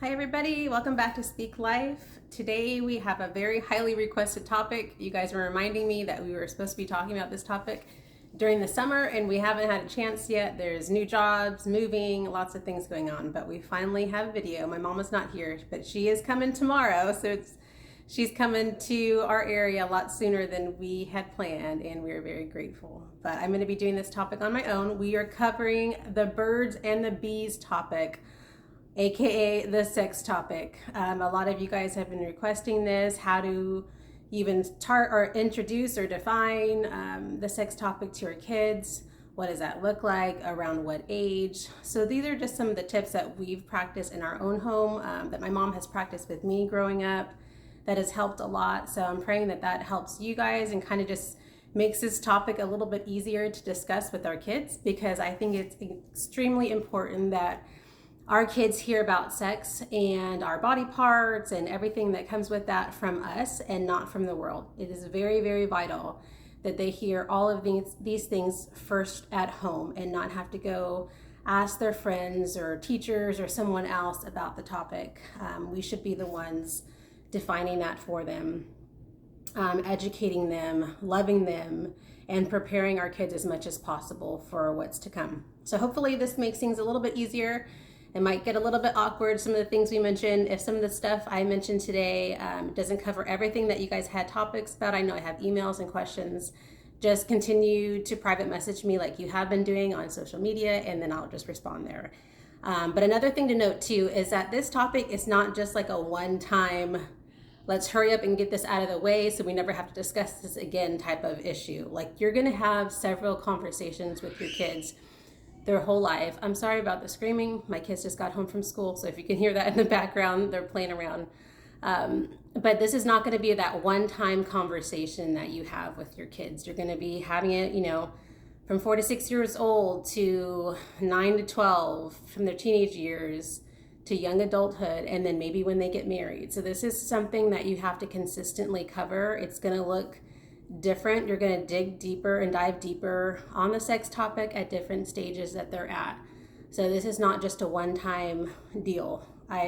Hi everybody, welcome back to Speak Life. Today we have a very highly requested topic. You guys were reminding me that we were supposed to be talking about this topic during the summer and we haven't had a chance yet. There's new jobs, moving, lots of things going on, but we finally have a video. My mom is not here, but she is coming tomorrow, so she's coming to our area a lot sooner than we had planned, and we're very grateful. But I'm going to be doing this topic on my own. We are covering the birds and the bees topic, aka the sex topic. A lot of you guys have been requesting this, how to even start or introduce or define the sex topic to your kids. What does that look like? Around what age? So these are just some of the tips that we've practiced in our own home, that my mom has practiced with me growing up, that has helped a lot. So I'm praying that that helps you guys and kind of just makes this topic a little bit easier to discuss with our kids, because I think it's extremely important that our kids hear about sex and our body parts and everything that comes with that from us and not from the world. It is very, very vital that they hear all of these things first at home and not have to go ask their friends or teachers or someone else about the topic. We should be the ones defining that for them, educating them, loving them, and preparing our kids as much as possible for what's to come. So hopefully this makes things a little bit easier. It might get a little bit awkward, some of the things we mentioned. If some of the stuff I mentioned today doesn't cover everything that you guys had topics about, I know I have emails and questions. Just continue to private message me like you have been doing on social media, and then I'll just respond there. But another thing to note too is that this topic is not just like a one-time, let's hurry up and get this out of the way so we never have to discuss this again type of issue. Like, you're gonna have several conversations with your kids their whole life. I'm sorry about the screaming. My kids just got home from school, so if you can hear that in the background, they're playing around. But this is not going to be that one-time conversation that you have with your kids. You're going to be having it, from 4 to 6 years old to 9 to 12, from their teenage years to young adulthood, and then maybe when they get married. So this is something that you have to consistently cover. It's going to look different. You're going to dig deeper and dive deeper on the sex topic at different stages that they're at. So this is not just a one-time deal.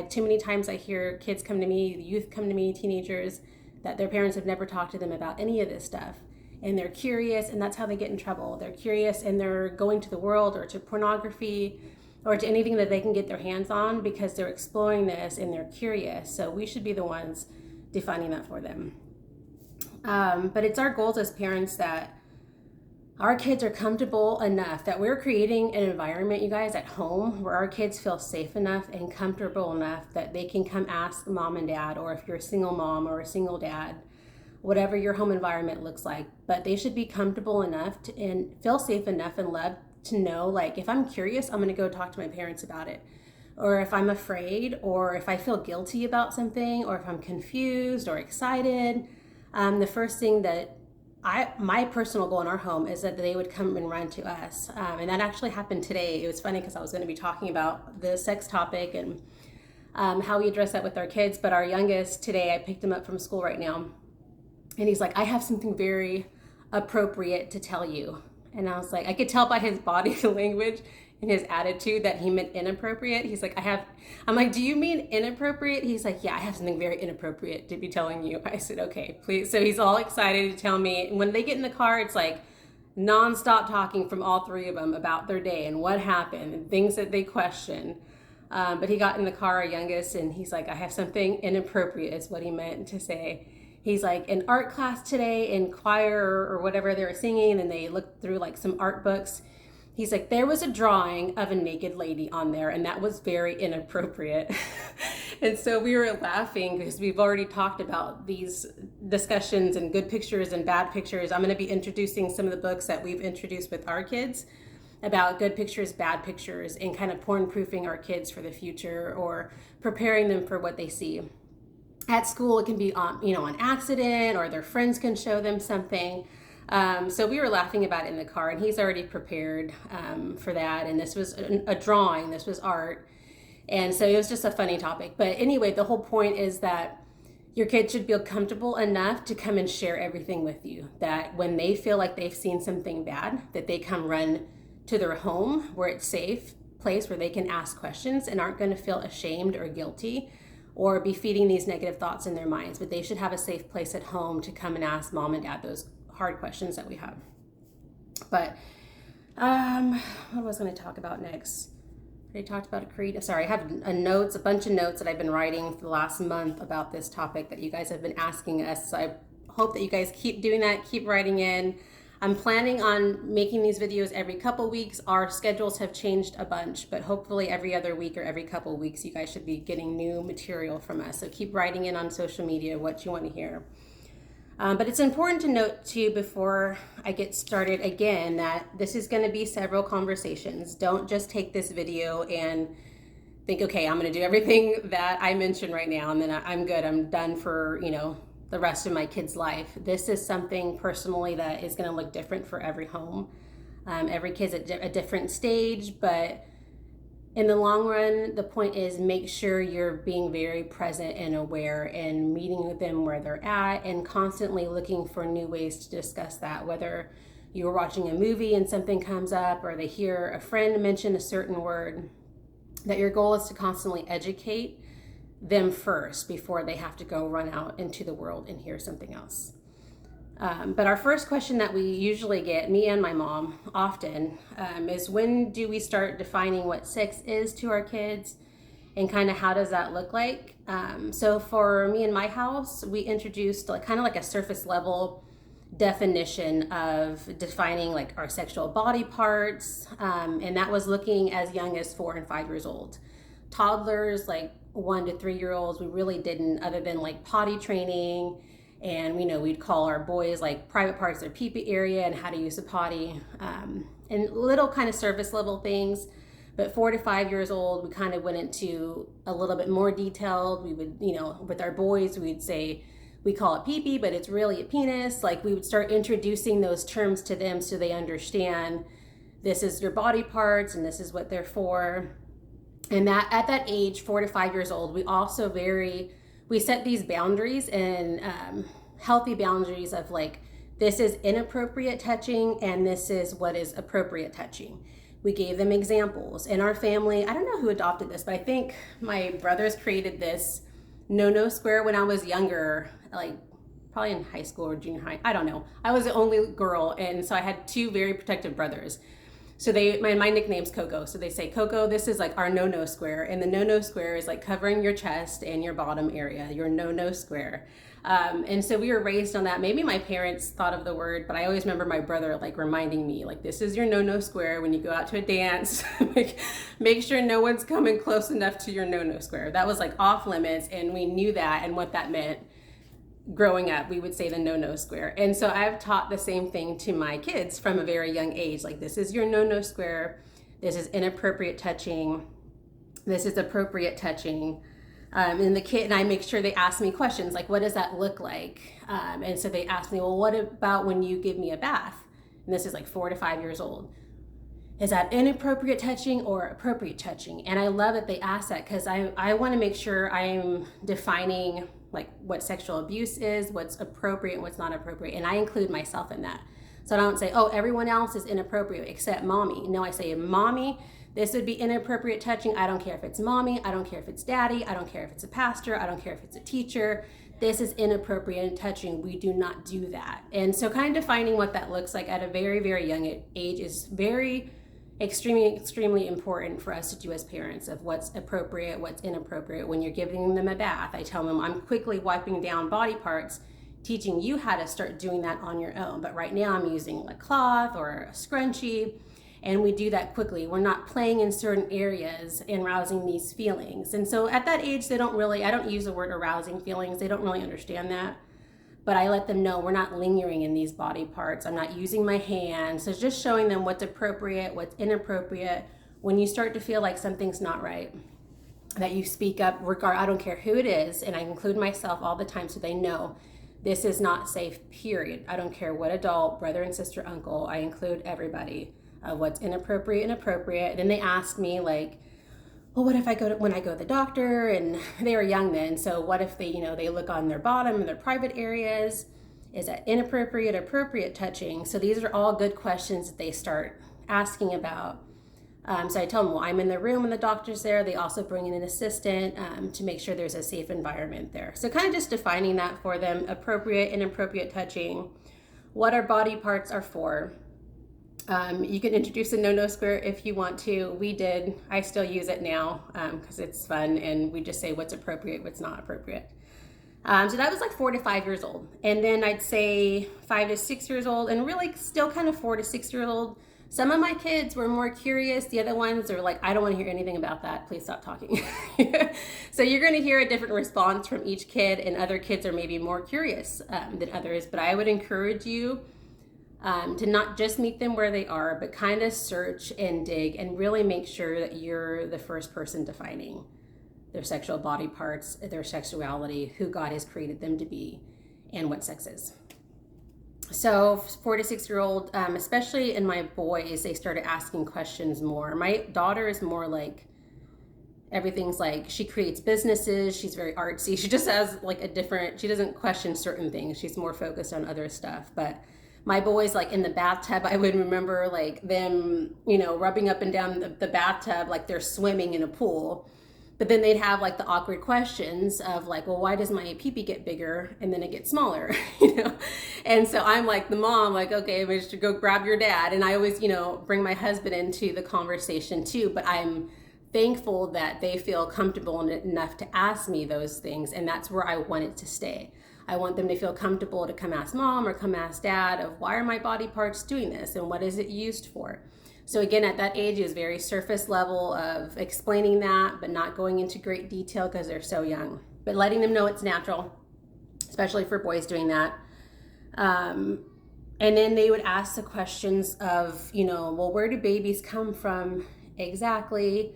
Too many times I hear kids come to me, youth come to me, teenagers, that their parents have never talked to them about any of this stuff. And they're curious, and that's how they get in trouble. They're curious and they're going to the world or to pornography or to anything that they can get their hands on because they're exploring this and they're curious. So we should be the ones defining that for them. But it's our goals as parents that our kids are comfortable enough, that we're creating an environment, you guys, at home where our kids feel safe enough and comfortable enough that they can come ask mom and dad, or if you're a single mom or a single dad, whatever your home environment looks like. But they should be comfortable enough and feel safe enough and loved to know, like, if I'm curious, I'm going to go talk to my parents about it. Or if I'm afraid, or if I feel guilty about something, or if I'm confused or excited, the first thing that my personal goal in our home is that they would come and run to us. And that actually happened today. It was funny because I was going to be talking about the sex topic and how we address that with our kids. But our youngest today, I picked him up from school right now. And he's like, I have something very appropriate to tell you. And I was like, I could tell by his body language and his attitude that he meant inappropriate. He's like, I'm like, do you mean inappropriate? He's like, yeah, I have something very inappropriate to be telling you. I said, okay, please. So he's all excited to tell me. And when they get in the car, it's like nonstop talking from all three of them about their day and what happened and things that they question. But he got in the car, our youngest, and he's like, I have something inappropriate is what he meant to say. He's like, in art class today, in choir or whatever they were singing, and they looked through like some art books. He's like, there was a drawing of a naked lady on there, and that was very inappropriate. And so we were laughing because we've already talked about these discussions and good pictures and bad pictures. I'm going to be introducing some of the books that we've introduced with our kids about good pictures, bad pictures, and kind of porn-proofing our kids for the future or preparing them for what they see. At school, it can be on accident, or their friends can show them something. So we were laughing about it in the car, and he's already prepared for that. And this was a drawing, this was art. And so it was just a funny topic. But anyway, the whole point is that your kids should feel comfortable enough to come and share everything with you. That when they feel like they've seen something bad, that they come run to their home where it's safe, place where they can ask questions and aren't going to feel ashamed or guilty or be feeding these negative thoughts in their minds. But they should have a safe place at home to come and ask mom and dad those hard questions that we have. But what was I going to talk about next? I talked about a creed. Sorry, I have a bunch of notes that I've been writing for the last month about this topic that you guys have been asking us. So I hope that you guys keep doing that, keep writing in. I'm planning on making these videos every couple weeks. Our schedules have changed a bunch, but hopefully every other week or every couple weeks, you guys should be getting new material from us. So keep writing in on social media what you want to hear. But it's important to note too, before I get started again, that this is going to be several conversations. Don't just take this video and think, okay, I'm going to do everything that I mentioned right now and then I'm good. I'm done for, the rest of my kid's life. This is something personally that is going to look different for every home. Every kid's at a different stage, but in the long run, the point is make sure you're being very present and aware and meeting with them where they're at and constantly looking for new ways to discuss that. Whether you're watching a movie and something comes up or they hear a friend mention a certain word, that your goal is to constantly educate them first before they have to go run out into the world and hear something else. But our first question that we usually get, me and my mom often, is when do we start defining what sex is to our kids and kind of how does that look like? So for me and my house, we introduced kind of like a surface level definition of defining like our sexual body parts. And that was looking as young as 4 and 5 years old. Toddlers, like 1 to 3 year olds, we really didn't, other than like potty training. And we'd call our boys like private parts, their pee-pee area and how to use a potty, and little kind of surface level things. But 4 to 5 years old, we kind of went into a little bit more detailed. We would, with our boys, we'd say, we call it pee-pee, but it's really a penis. Like we would start introducing those terms to them so they understand this is your body parts and this is what they're for. And that at that age, 4 to 5 years old, we also we set these boundaries and healthy boundaries of like, this is inappropriate touching and this is what is appropriate touching. We gave them examples. In our family, I don't know who adopted this, but I think my brothers created this no square when I was younger, like probably in high school or junior high. I don't know. I was the only girl, and so I had 2 very protective brothers. So my nickname's Coco. So they say, Coco, this is like our no square. And the no square is like covering your chest and your bottom area, your no square. And so we were raised on that. Maybe my parents thought of the word, but I always remember my brother like reminding me, like, this is your no square. When you go out to a dance, make sure no one's coming close enough to your no square. That was like off limits. And we knew that and what that meant. Growing up, we would say the no square. And so I've taught the same thing to my kids from a very young age. Like, this is your no square. This is inappropriate touching. This is appropriate touching. And the kid and I make sure they ask me questions like, what does that look like? And so they ask me, well, what about when you give me a bath? And this is like 4 to 5 years old. Is that inappropriate touching or appropriate touching? And I love that they ask that because I want to make sure I'm defining like what sexual abuse is, what's appropriate and what's not appropriate. And I include myself in that. So I don't say, oh, everyone else is inappropriate except mommy. No, I say, mommy, this would be inappropriate touching. I don't care if it's mommy. I don't care if it's daddy. I don't care if it's a pastor. I don't care if it's a teacher. This is inappropriate touching. We do not do that. And so kind of defining what that looks like at a very, very young age is extremely important for us to do as parents, of what's appropriate, what's inappropriate. When you're giving them a bath, I tell them I'm quickly wiping down body parts, teaching you how to start doing that on your own. But right now I'm using a cloth or a scrunchie, and we do that quickly. We're not playing in certain areas and arousing these feelings. And so at that age, I don't use the word arousing feelings. They don't really understand that. But I let them know we're not lingering in these body parts. I'm not using my hands. So just showing them what's appropriate, what's inappropriate. When you start to feel like something's not right, that you speak up, I don't care who it is, and I include myself all the time so they know this is not safe, period. I don't care what adult, brother and sister, uncle, I include everybody of what's inappropriate and appropriate. And then they ask me like, well, what if when I go to the doctor, and they were young then, so what if they look on their bottom and their private areas? Is that inappropriate, appropriate touching? So these are all good questions that they start asking about. So I tell them, well, I'm in the room when the doctor's there. They also bring in an assistant to make sure there's a safe environment there. So kind of just defining that for them, appropriate, inappropriate touching, what our body parts are for. You can introduce a no-no square if you want to. We did. I still use it now because it's fun, and we just say what's appropriate, what's not appropriate. So that was like 4 to 5 years old. And then I'd say 5 to 6 years old, and really still kind of 4 to 6 years old. Some of my kids were more curious. The other ones are like, I don't want to hear anything about that. Please stop talking. So you're going to hear a different response from each kid, and other kids are maybe more curious than others. But I would encourage you to not just meet them where they are, but kind of search and dig and really make sure that you're the first person defining their sexual body parts, their sexuality, who God has created them to be, and what sex is. So 4 to 6 year old, especially in my boys, they started asking questions more. My daughter is more like, everything's like, she creates businesses, she's very artsy. She just has like a different, she doesn't question certain things. She's more focused on other stuff. But my boys, like in the bathtub, I would remember like them, rubbing up and down the bathtub like they're swimming in a pool. But then they'd have like the awkward questions of like, well, why does my pee-pee get bigger and then it gets smaller, And so I'm like the mom, like, okay, we should go grab your dad. And I always, bring my husband into the conversation too. But I'm thankful that they feel comfortable enough to ask me those things. And that's where I want it to stay. I want them to feel comfortable to come ask mom or come ask dad of, why are my body parts doing this and what is it used for? So again, at that age, is very surface level of explaining that, but not going into great detail because they're so young. But letting them know it's natural, especially for boys doing that. And then they would ask the questions of, well, where do babies come from exactly?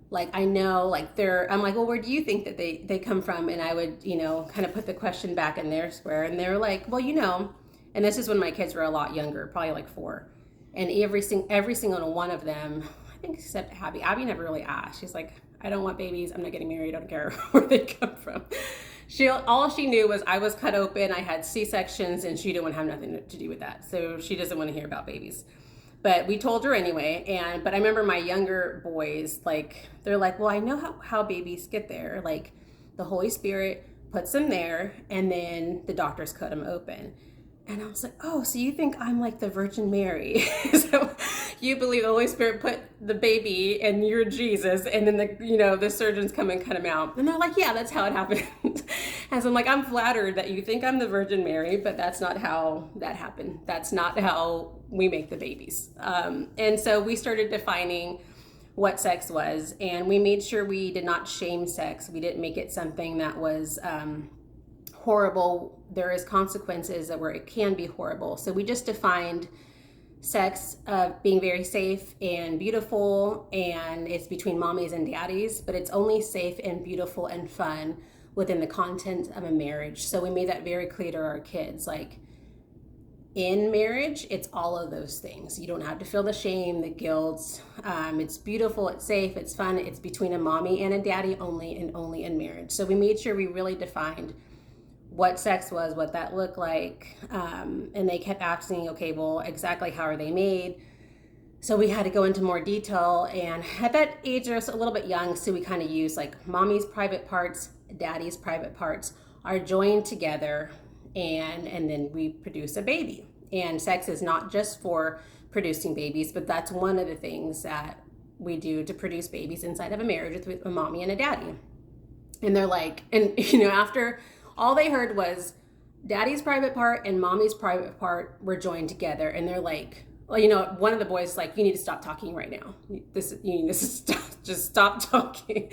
Like, I know, like I'm like, well, where do you think that they come from? And I would, kind of put the question back in their square. And they're like, well, and this is when my kids were a lot younger, probably like 4. And every single one of them, I think except Abby. Abby never really asked. She's like, I don't want babies. I'm not getting married. I don't care where they come from. All she knew was I was cut open. I had C-sections, and she didn't want to have nothing to do with that. So she doesn't want to hear about babies. But we told her anyway. But I remember my younger boys, like, they're like, well, I know how babies get there. Like, the Holy Spirit puts them there, and then the doctors cut them open. And I was like, oh, so you think I'm like the Virgin Mary? So you believe the Holy Spirit put the baby and you're Jesus, and then the surgeons come and cut him out. And they're like, yeah, that's how it happened. And so I'm like, I'm flattered that you think I'm the Virgin Mary, but that's not how that happened. That's not how we make the babies. And so we started defining what sex was, and we made sure we did not shame sex. We didn't make it something that was horrible. There is consequences where it can be horrible. So we just defined sex being very safe and beautiful, and it's between mommies and daddies, but it's only safe and beautiful and fun within the content of a marriage. So we made that very clear to our kids, like, in marriage, it's all of those things. You don't have to feel the shame, the guilt. It's beautiful, it's safe, it's fun. It's between a mommy and a daddy only, and only in marriage. So we made sure we really defined what sex was, what that looked like. And they kept asking, okay, well, exactly how are they made? So we had to go into more detail. And at that age, they're a little bit young. So we kind of use like mommy's private parts, daddy's private parts are joined together. And then we produce a baby. And sex is not just for producing babies, but that's one of the things that we do to produce babies inside of a marriage with a mommy and a daddy. And they're like, and after all they heard was daddy's private part and mommy's private part were joined together. And they're like, well, one of the boys is like, you need to stop talking right now. You need to just stop talking.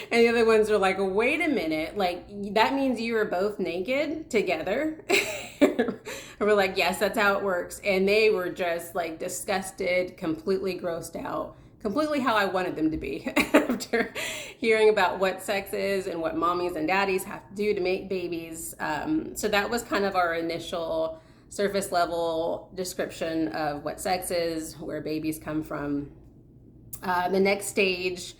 And the other ones are like, wait a minute, like that means you were both naked together? And we're like, yes, that's how it works. And they were just like disgusted, completely grossed out, completely how I wanted them to be after hearing about what sex is and what mommies and daddies have to do to make babies. So that was kind of our initial surface level description of what sex is, where babies come from. The next stage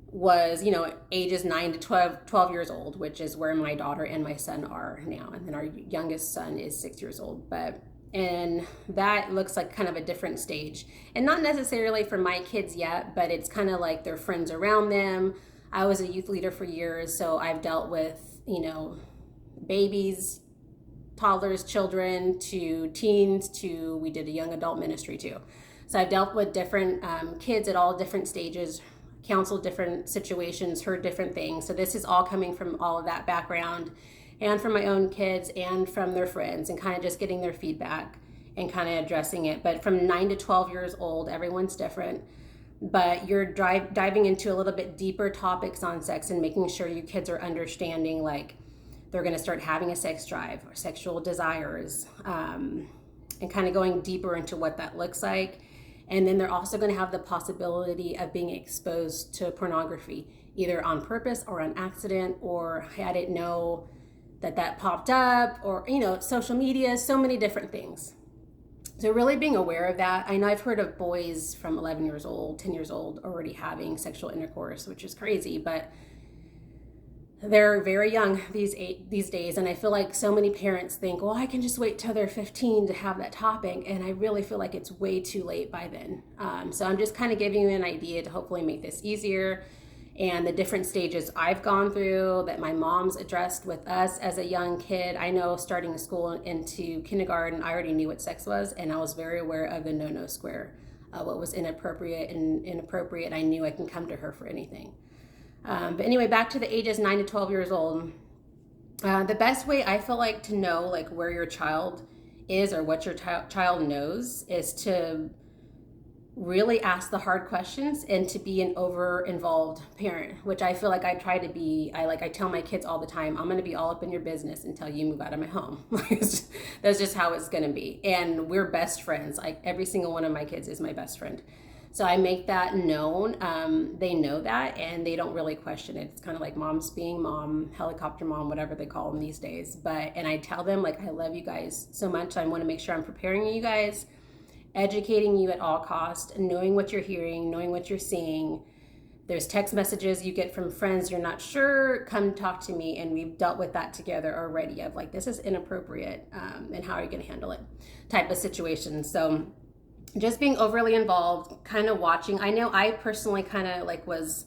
was, ages 9 to 12 years old, which is where my daughter and my son are now. And then our youngest son is 6 years old. But And that looks like kind of a different stage. And not necessarily for my kids yet, but it's kind of like their friends around them. I was a youth leader for years, so I've dealt with, babies, toddlers, children, to teens, to we did a young adult ministry too. So I've dealt with different kids at all different stages, counseled different situations, heard different things. So this is all coming from all of that background and from my own kids and from their friends, and kind of just getting their feedback and kind of addressing it. But from 9 to 12 years old, everyone's different. But you're diving into a little bit deeper topics on sex and making sure your kids are understanding, like, they're going to start having a sex drive or sexual desires, and kind of going deeper into what that looks like. And then they're also going to have the possibility of being exposed to pornography, either on purpose or on accident, or I didn't know that popped up, or, social media, so many different things. So really being aware of that. I know I've heard of boys from 11 years old, 10 years old already having sexual intercourse, which is crazy, but they're very young these days. And I feel like so many parents think, well, I can just wait till they're 15 to have that topic. And I really feel like it's way too late by then. So I'm just kind of giving you an idea to hopefully make this easier, and the different stages I've gone through that my mom's addressed with us as a young kid. I know starting school into kindergarten, I already knew what sex was, and I was very aware of the no square, what was inappropriate and inappropriate. I knew I can come to her for anything. But anyway, back to the ages 9 to 12 years old. The best way I feel like to know like where your child is or what your child knows is to really ask the hard questions and to be an over-involved parent, which I feel like I try to be. I tell my kids all the time, I'm going to be all up in your business until you move out of my home. That's just how it's going to be. And we're best friends. Like every single one of my kids is my best friend. So I make that known. They know that, and they don't really question it. It's kind of like mom's being mom, helicopter mom, whatever they call them these days. And I tell them, like, I love you guys so much. I want to make sure I'm preparing you guys, educating you at all costs, knowing what you're hearing, knowing what you're seeing. There's text messages you get from friends you're not sure, come talk to me. And we've dealt with that together already of like, this is inappropriate, and how are you going to handle it type of situation. So just being overly involved, kind of watching. I know I personally kind of like was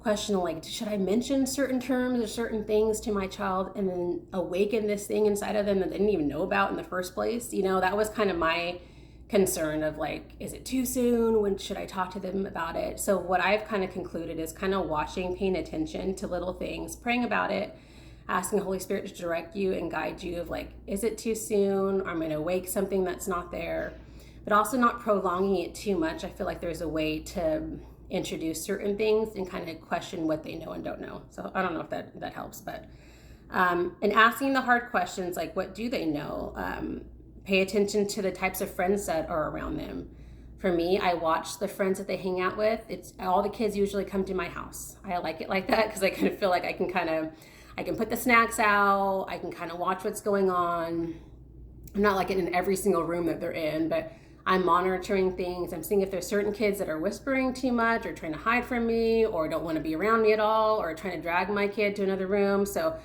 questioning, like, should I mention certain terms or certain things to my child and then awaken this thing inside of them that they didn't even know about in the first place? That was kind of my concern of like, is it too soon? When should I talk to them about it? So what I've kind of concluded is kind of watching, paying attention to little things, praying about it, asking the Holy Spirit to direct you and guide you of like, is it too soon? Or am I going to wake something that's not there? But also not prolonging it too much. I feel like there's a way to introduce certain things and kind of question what they know and don't know. So I don't know if that helps, but and asking the hard questions, like what do they know? Pay attention to the types of friends that are around them. For me, I watch the friends that they hang out with. It's all the kids usually come to my house. I like it like that because I kind of feel like I can put the snacks out. I can kind of watch what's going on. I'm not like in every single room that they're in, but I'm monitoring things. I'm seeing if there's certain kids that are whispering too much or trying to hide from me or don't want to be around me at all or trying to drag my kid to another room. So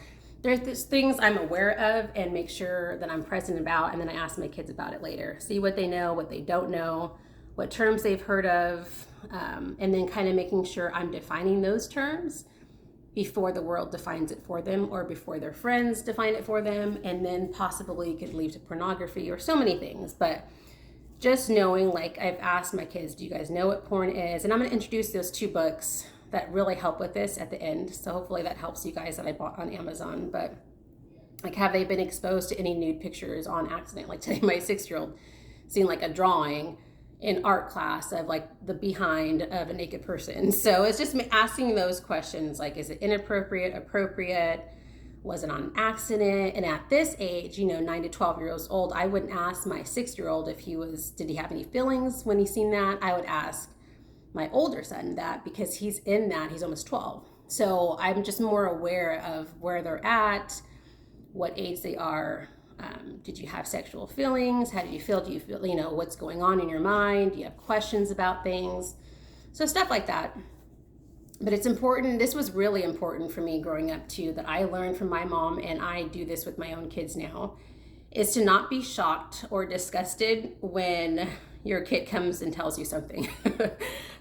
there's things I'm aware of and make sure that I'm present about, and then I ask my kids about it later. See what they know, what they don't know, what terms they've heard of, and then kind of making sure I'm defining those terms before the world defines it for them or before their friends define it for them, and then possibly could lead to pornography or so many things. But just knowing, like I've asked my kids, do you guys know what porn is? And I'm going to introduce those 2 books that really help with this at the end. So hopefully that helps you guys, that I bought on Amazon. But like, have they been exposed to any nude pictures on accident? Like today, my 6-year-old seen like a drawing in art class of like the behind of a naked person. So it's just asking those questions, like, is it inappropriate, appropriate? Was it on accident? And at this age, 9 to 12 years old, I wouldn't ask my 6-year-old if did he have any feelings when he seen that? I would ask my older son that, because he's in that, he's almost 12. So I'm just more aware of where they're at, what age they are. Did you have sexual feelings? How do you feel? Do you feel, what's going on in your mind? Do you have questions about things? So stuff like that. But it's important. This was really important for me growing up too, that I learned from my mom, and I do this with my own kids now, is to not be shocked or disgusted when your kid comes and tells you something.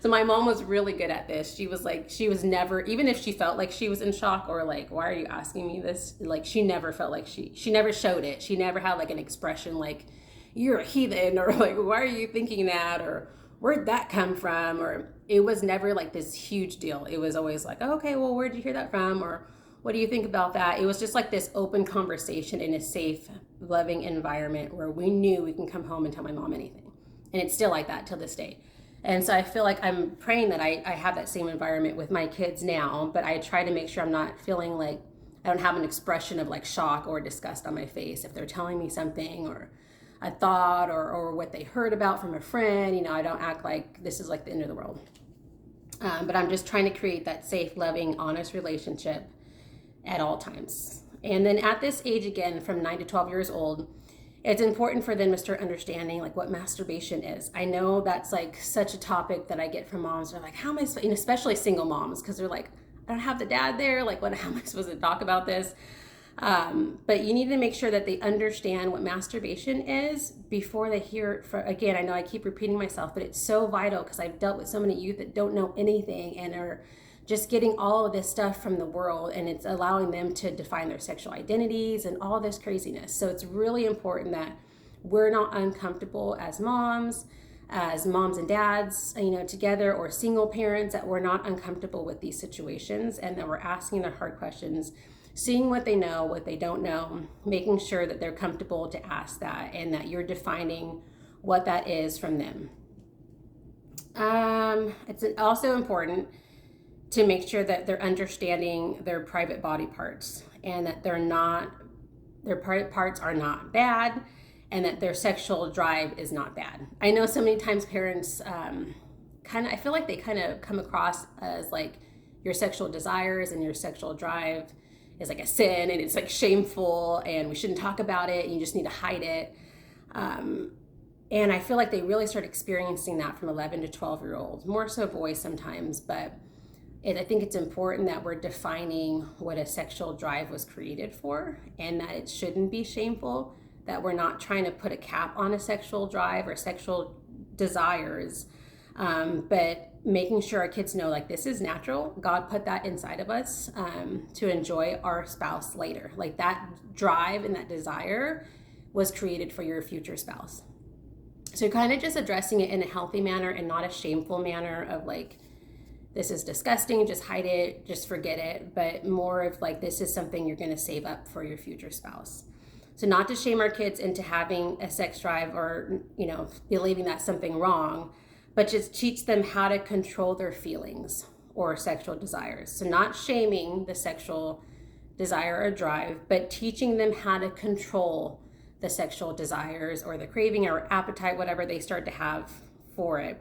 So my mom was really good at this. She was never, even if she felt like she was in shock or like, why are you asking me this? Like, she never felt like she never showed it. She never had like an expression like, you're a heathen, or like, why are you thinking that? Or where'd that come from? Or it was never like this huge deal. It was always like, oh, okay, well, where'd you hear that from? Or what do you think about that? It was just like this open conversation in a safe, loving environment where we knew we can come home and tell my mom anything. And it's still like that till this day. And so I feel like I'm praying that I have that same environment with my kids now, but I try to make sure I'm not feeling like I don't have an expression of like shock or disgust on my face if they're telling me something or a thought or what they heard about from a friend. You know, I don't act like this is like the end of the world. But I'm just trying to create that safe, loving, honest relationship at all times. And then at this age, again, from 9 to 12 years old, it's important for them to start understanding like what masturbation is. I know that's like such a topic that I get from moms. They're like, how am I, and especially single moms, because they're like, I don't have the dad there. Like, how am I supposed to talk about this? But you need to make sure that they understand what masturbation is before they hear it. Again, I know I keep repeating myself, but it's so vital because I've dealt with so many youth that don't know anything and are just getting all of this stuff from the world, and it's allowing them to define their sexual identities and all this craziness. So it's really important that we're not uncomfortable as moms and dads, you know, together, or single parents, that we're not uncomfortable with these situations and that we're asking the hard questions, seeing what they know, what they don't know, making sure that they're comfortable to ask that and that you're defining what that is from them. It's also important to make sure that they're understanding their private body parts and that their private parts are not bad and that their sexual drive is not bad. I know so many times parents I feel like they kind of come across as like your sexual desires and your sexual drive is like a sin and it's like shameful and we shouldn't talk about it and you just need to hide it. And I feel like they really start experiencing that from 11 to 12-year-olds, more so boys sometimes, but I think it's important that we're defining what a sexual drive was created for and that it shouldn't be shameful, that we're not trying to put a cap on a sexual drive or sexual desires, but making sure our kids know like this is natural. God put that inside of us to enjoy our spouse later. Like that drive and that desire was created for your future spouse. So kind of just addressing it in a healthy manner and not a shameful manner of like, this is disgusting, just hide it, just forget it, but more of like, this is something you're gonna save up for your future spouse. So not to shame our kids into having a sex drive or, you know, believing that's something wrong, but just teach them how to control their feelings or sexual desires. So not shaming the sexual desire or drive, but teaching them how to control the sexual desires or the craving or appetite, whatever they start to have for it.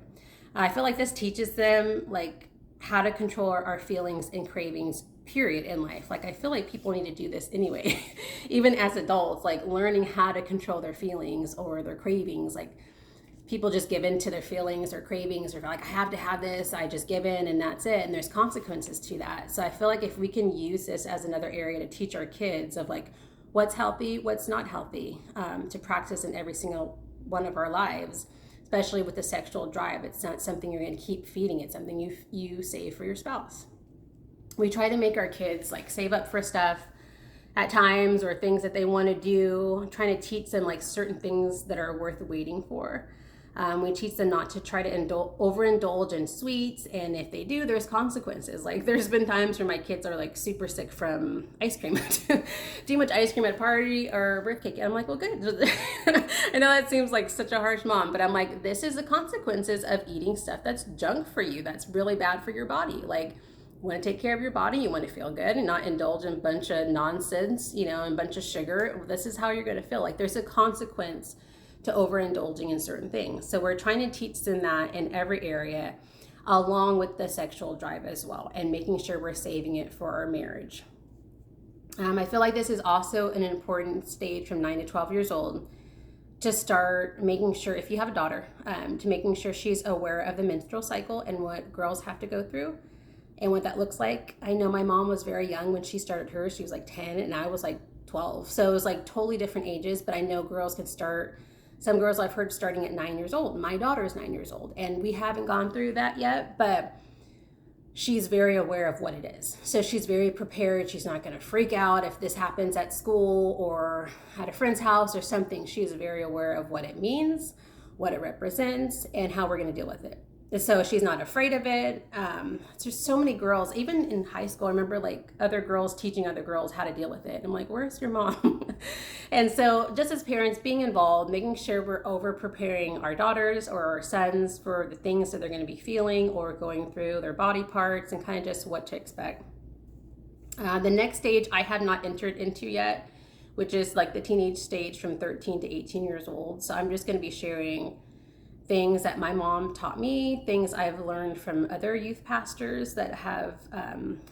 I feel like this teaches them like how to control our feelings and cravings, period, in life. Like I feel like people need to do this anyway, even as adults, like learning how to control their feelings or their cravings. Like people just give in to their feelings or cravings or like, I have to have this, I just give in and that's it. And there's consequences to that. So I feel like if we can use this as another area to teach our kids of like what's healthy, what's not healthy, to practice in every single one of our lives, especially with the sexual drive. It's not something you're going to keep feeding. It's something you save for your spouse. We try to make our kids like save up for stuff at times or things that they want to do, trying to teach them like certain things that are worth waiting for. We teach them not to try to overindulge in sweets, and if they do, there's consequences. Like there's been times where my kids are like super sick from ice cream, too much ice cream at a party or birthday cake. And I'm like, well, good. I know that seems like such a harsh mom, but I'm like, this is the consequences of eating stuff that's junk for you, that's really bad for your body. Like, you want to take care of your body, you want to feel good and not indulge in a bunch of nonsense, you know, and a bunch of sugar. This is how you're going to feel. Like there's a consequence to overindulging in certain things. So we're trying to teach them that in every area, along with the sexual drive as well, and making sure we're saving it for our marriage. I feel like this is also an important stage from 9 to 12 years old to start making sure, if you have a daughter, to making sure she's aware of the menstrual cycle and what girls have to go through and what that looks like. I know my mom was very young when she started hers. She was like 10, and I was like 12. So it was like totally different ages, but I know girls can start, some girls I've heard starting at 9 years old. My daughter is 9 years old, and we haven't gone through that yet, but she's very aware of what it is. So she's very prepared. She's not going to freak out if this happens at school or at a friend's house or something. She's very aware of what it means, what it represents, and how we're going to deal with it. So she's not afraid of it. There's so many girls, even in high school, I remember like other girls teaching other girls how to deal with it. I'm like, where's your mom? And so just as parents, being involved, making sure we're over preparing our daughters or our sons for the things that they're going to be feeling or going through, their body parts, and kind of just what to expect. The next stage I have not entered into yet, which is like the teenage stage from 13 to 18 years old. So I'm just going to be sharing things that my mom taught me, things I've learned from other youth pastors that have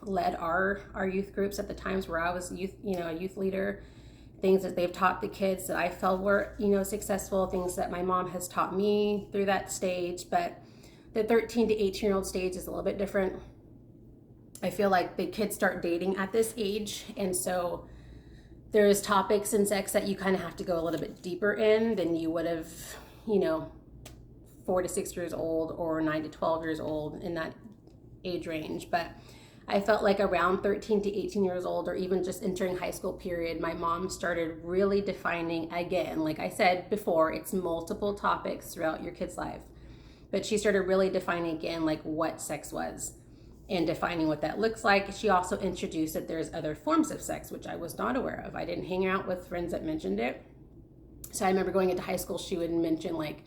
led our youth groups at the times where I was a youth leader, things that they've taught the kids that I felt were, successful, things that my mom has taught me through that stage. But the 13 to 18-year-old stage is a little bit different. I feel like the kids start dating at this age, and so there's topics in sex that you kind of have to go a little bit deeper in than you would have, 4 to 6 years old or 9 to 12 years old, in that age range. But I felt like around 13 to 18 years old, or even just entering high school period, my mom started really defining, again, like I said before, it's multiple topics throughout your kid's life. But she started really defining again, like what sex was and defining what that looks like. She also introduced that there's other forms of sex, which I was not aware of. I didn't hang out with friends that mentioned it. So I remember going into high school, she would mention like,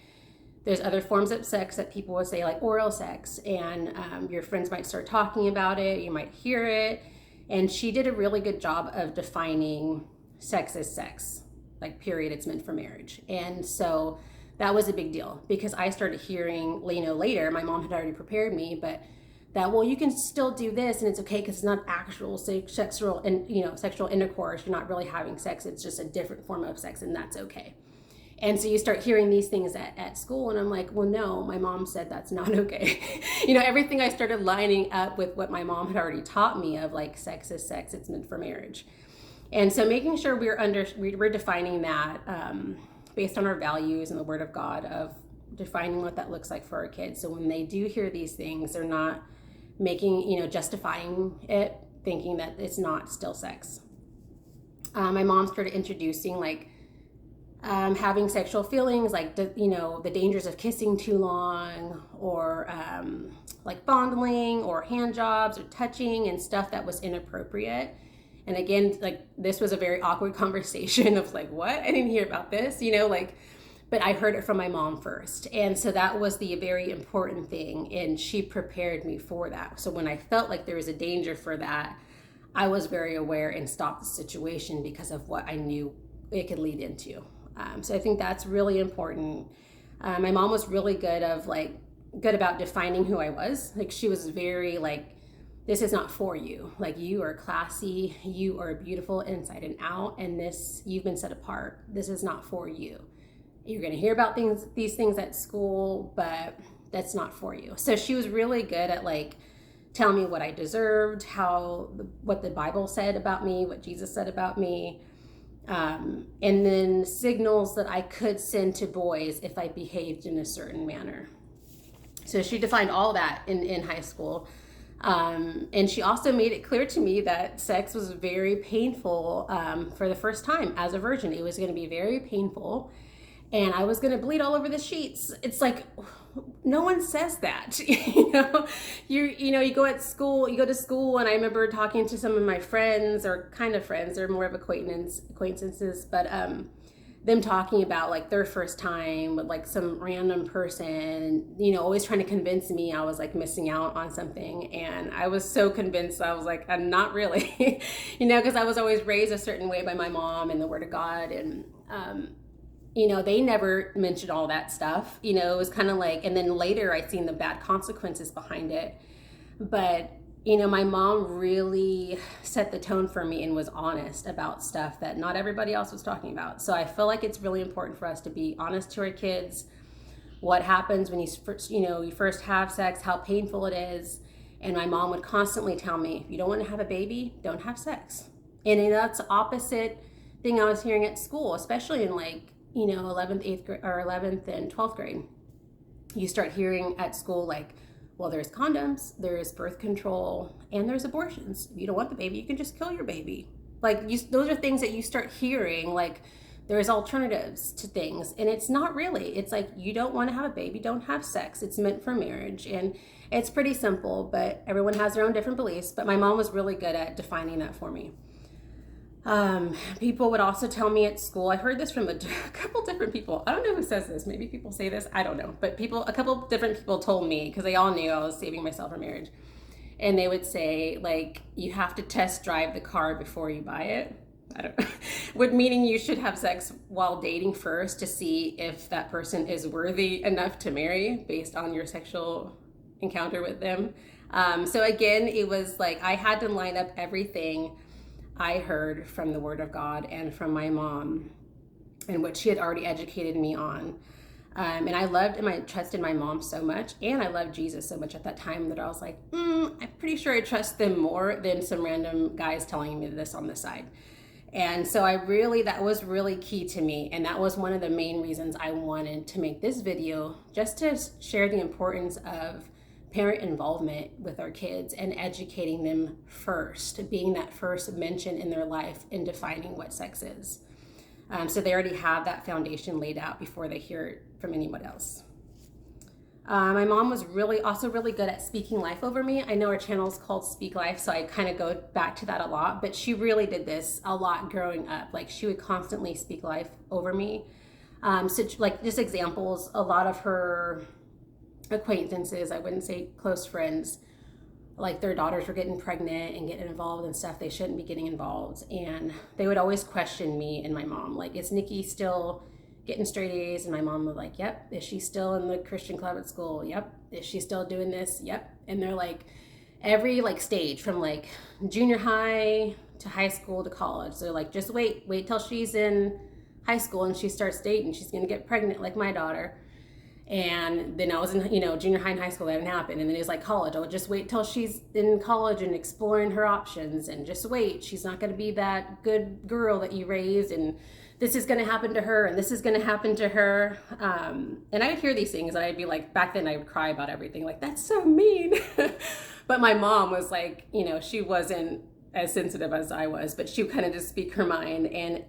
there's other forms of sex that people would say, like oral sex, and your friends might start talking about it, you might hear it. And she did a really good job of defining sex as sex, like period, it's meant for marriage. And so that was a big deal, because I started hearing, later, my mom had already prepared me, but that, well, you can still do this and it's okay because it's not actual sexual intercourse. You're not really having sex. It's just a different form of sex, and that's okay. And so you start hearing these things at school, and I'm like, well, no, my mom said that's not okay. Everything I started lining up with what my mom had already taught me of, like, sex is sex, it's meant for marriage. And so making sure we're defining that based on our values and the Word of God, of defining what that looks like for our kids. So when they do hear these things, they're not making, justifying it, thinking that it's not still sex. My mom started introducing, like, having sexual feelings, like, the dangers of kissing too long, or like fondling or hand jobs or touching and stuff that was inappropriate. And again, like, this was a very awkward conversation of like, what? I didn't hear about this, but I heard it from my mom first. And so that was the very important thing. And she prepared me for that. So when I felt like there was a danger for that, I was very aware and stopped the situation because of what I knew it could lead into. So I think that's really important. My mom was really good about defining who I was. Like, she was very like, this is not for you. Like, you are classy, you are beautiful inside and out, and you've been set apart. This is not for you. You're going to hear about these things at school, but that's not for you. So she was really good at like telling me what I deserved, what the Bible said about me, what Jesus said about me. And then signals that I could send to boys if I behaved in a certain manner. So she defined all that in high school. And she also made it clear to me that sex was very painful for the first time as a virgin. It was going to be very painful, and I was going to bleed all over the sheets. It's like, no one says that. You go to school, and I remember talking to some of my friends, or kind of friends, they're more of acquaintances, but them talking about like their first time with like some random person, always trying to convince me I was like missing out on something. And I was so convinced. I was like, I'm not really, because I was always raised a certain way by my mom and the Word of God. And, they never mentioned all that stuff. It was kind of like, and then later I seen the bad consequences behind it. But, my mom really set the tone for me and was honest about stuff that not everybody else was talking about. So I feel like it's really important for us to be honest to our kids. What happens when you first have sex, how painful it is. And my mom would constantly tell me, if you don't want to have a baby, don't have sex. And that's opposite thing I was hearing at school, especially in like, 11th, 8th grade, or 11th and 12th grade. You start hearing at school like, well, there's condoms, there's birth control, and there's abortions. If you don't want the baby, you can just kill your baby. Like, those are things that you start hearing, like there's alternatives to things. And it's not really. It's like, you don't want to have a baby, don't have sex. It's meant for marriage. And it's pretty simple, but everyone has their own different beliefs. But my mom was really good at defining that for me. People would also tell me at school, I heard this from a couple different people. I don't know who says this. Maybe people say this. I don't know. But a couple different people told me, because they all knew I was saving myself for marriage. And they would say, like, you have to test drive the car before you buy it. I don't know. Meaning you should have sex while dating first to see if that person is worthy enough to marry based on your sexual encounter with them. So again, it was like I had to line up everything I heard from the Word of God and from my mom and what she had already educated me on. And I loved and I trusted my mom so much, and I loved Jesus so much at that time that I was like, I'm pretty sure I trust them more than some random guys telling me this on the side. And so that was really key to me. And that was one of the main reasons I wanted to make this video, just to share the importance of parent involvement with our kids and educating them first, being that first mention in their life in defining what sex is. So they already have that foundation laid out before they hear it from anyone else. My mom was also really good at speaking life over me. I know our channel is called Speak Life, so I kind of go back to that a lot, but she really did this a lot growing up. Like, she would constantly speak life over me. So like, just examples, a lot of her acquaintances, I wouldn't say close friends, like their daughters were getting pregnant and getting involved in stuff they shouldn't be getting involved. And they would always question me and my mom, like, is Nikki still getting straight A's? And my mom was like, yep. Is she still in the Christian club at school? Yep. Is she still doing this? Yep. And they're like, every like stage from like junior high to high school to college. So they're like, just wait till she's in high school and she starts dating. She's going to get pregnant like my daughter. And then I was in, junior high and high school, that didn't happen. And then it was like college. Oh, just wait till she's in college and exploring her options, and just wait. She's not going to be that good girl that you raised, and this is going to happen to her, and this is going to happen to her. And I would hear these things, and I'd be like, back then I would cry about everything. Like, that's so mean. But my mom was like, she wasn't as sensitive as I was, but she would kind of just speak her mind. And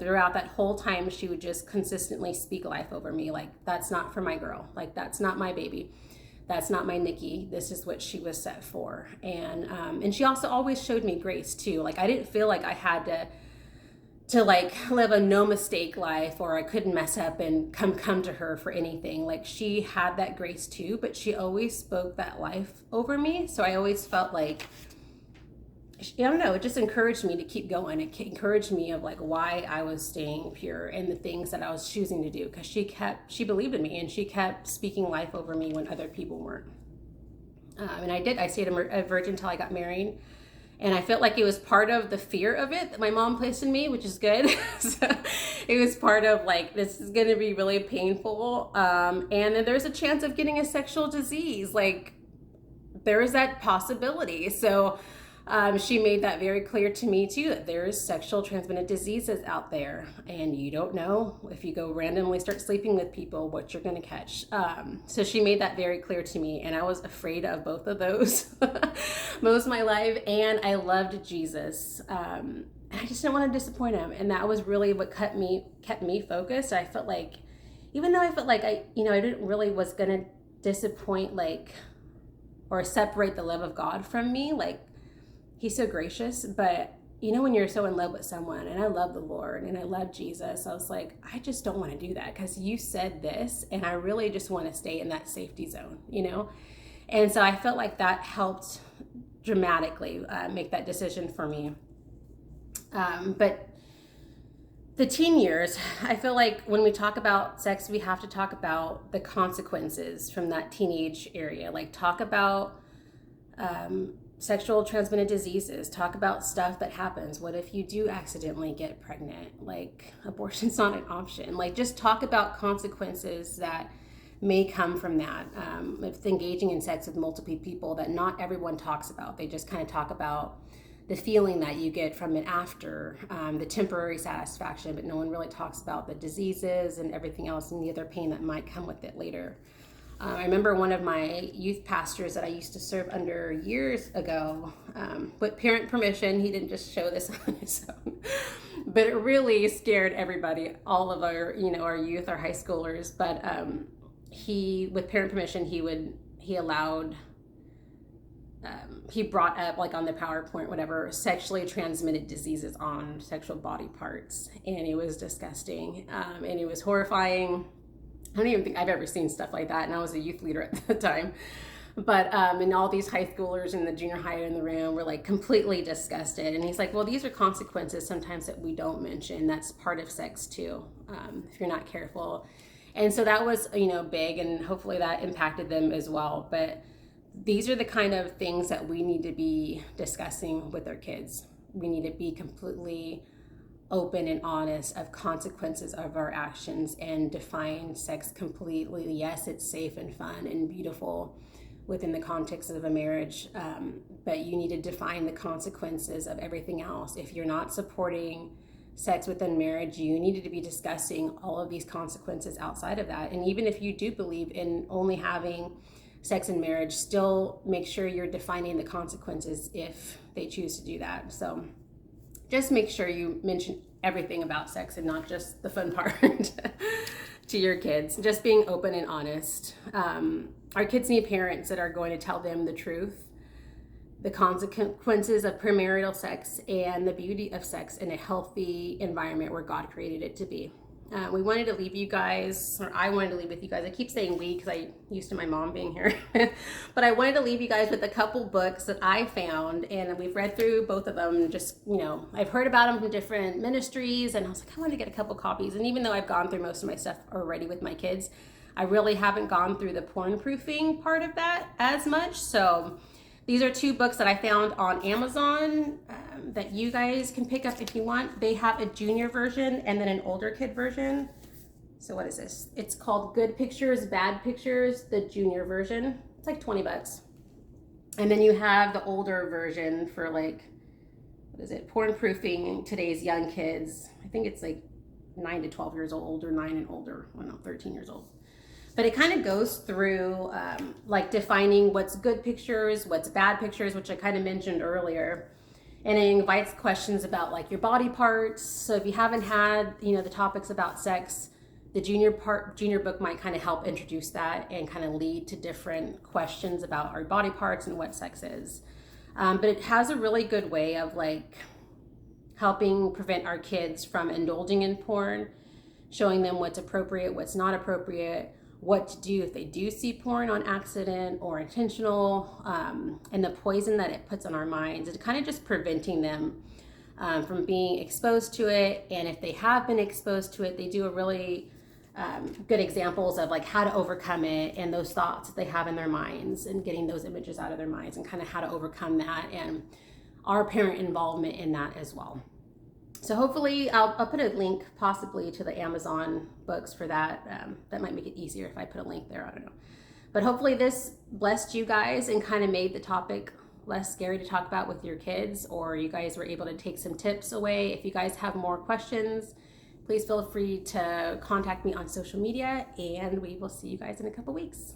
throughout that whole time, she would just consistently speak life over me. Like, that's not for my girl. Like, that's not my baby. That's not my Nikki. This is what she was set for. And she also always showed me grace too. Like, I didn't feel like I had to like live a no mistake life, or I couldn't mess up and come to her for anything. Like, she had that grace too, but she always spoke that life over me. So I always felt like, I don't know, it just encouraged me to keep going. It encouraged me of like why I was staying pure and the things that I was choosing to do, because she believed in me, and she kept speaking life over me when other people weren't. And I stayed a virgin until I got married. And I felt like it was part of the fear of it that my mom placed in me, which is good. So it was part of like, this is going to be really painful. And then there's a chance of getting a sexual disease. Like, there is that possibility. So she made that very clear to me too, that there's sexual transmitted diseases out there, and you don't know if you go randomly start sleeping with people what you're going to catch. So she made that very clear to me, and I was afraid of both of those most of my life. And I loved Jesus. I just didn't want to disappoint him, and that was really what kept me focused. I felt like, even though I felt like I didn't really was going to disappoint or separate the love of God from me, like, he's so gracious, but when you're so in love with someone, and I love the Lord and I love Jesus, I was like, I just don't want to do that, because you said this, and I really just want to stay in that safety zone, And so I felt like that helped dramatically make that decision for me. But the teen years, I feel like when we talk about sex, we have to talk about the consequences from that teenage area. Like, talk about sexual transmitted diseases, talk about stuff that happens. What if you do accidentally get pregnant? Like, abortion's not an option. Like, just talk about consequences that may come from that. If engaging in sex with multiple people that not everyone talks about. They just kind of talk about the feeling that you get from it after, the temporary satisfaction, but no one really talks about the diseases and everything else and the other pain that might come with it later. I remember one of my youth pastors that I used to serve under years ago, with parent permission, he didn't just show this on his own, but it really scared everybody, all of our, our youth, our high schoolers. But with parent permission, he brought up, like on the PowerPoint, whatever, sexually transmitted diseases on sexual body parts. And it was disgusting. And it was horrifying. I don't even think I've ever seen stuff like that. And I was a youth leader at the time. But, and all these high schoolers in the junior high in the room were like completely disgusted. And he's like, well, these are consequences sometimes that we don't mention. That's part of sex too, if you're not careful. And so that was, big, and hopefully that impacted them as well. But these are the kind of things that we need to be discussing with our kids. We need to be completely open and honest of consequences of our actions and define sex completely. Yes, it's safe and fun and beautiful within the context of a marriage, but you need to define the consequences of everything else. If you're not supporting sex within marriage, you needed to be discussing all of these consequences outside of that. And even if you do believe in only having sex in marriage, still make sure you're defining the consequences if they choose to do that. So just make sure you mention everything about sex and not just the fun part to your kids. Just being open and honest. Our kids need parents that are going to tell them the truth, the consequences of premarital sex, and the beauty of sex in a healthy environment where God created it to be. We wanted to leave you guys, or I wanted to leave with you guys. I keep saying we because I used to my mom being here, but I wanted to leave you guys with a couple books that I found, and we've read through both of them. Just, I've heard about them from different ministries, and I was like, I want to get a couple copies. And even though I've gone through most of my stuff already with my kids, I really haven't gone through the porn proofing part of that as much. So these are two books that I found on Amazon that you guys can pick up if you want. They have a junior version and then an older kid version. So what is this? It's called Good Pictures, Bad Pictures, the junior version. It's like $20. And then you have the older version for like, what is it? Porn proofing today's young kids. I think it's like 9 to 12 years old or 9 and older. Well, no, 13 years old. But it kind of goes through like defining what's good pictures, what's bad pictures, which I kind of mentioned earlier. And it invites questions about like your body parts. So if you haven't had, the topics about sex, the junior book might kind of help introduce that and kind of lead to different questions about our body parts and what sex is. But it has a really good way of like helping prevent our kids from indulging in porn, showing them what's appropriate, what's not appropriate, what to do if they do see porn on accident or intentional, and the poison that it puts on our minds. It's kind of just preventing them from being exposed to it. And if they have been exposed to it, they do a really good examples of like how to overcome it and those thoughts that they have in their minds and getting those images out of their minds and kind of how to overcome that and our parent involvement in that as well. So hopefully I'll put a link possibly to the Amazon books for that. That might make it easier if I put a link there, I don't know. But hopefully this blessed you guys and kind of made the topic less scary to talk about with your kids, or you guys were able to take some tips away. If you guys have more questions, please feel free to contact me on social media, and we will see you guys in a couple weeks.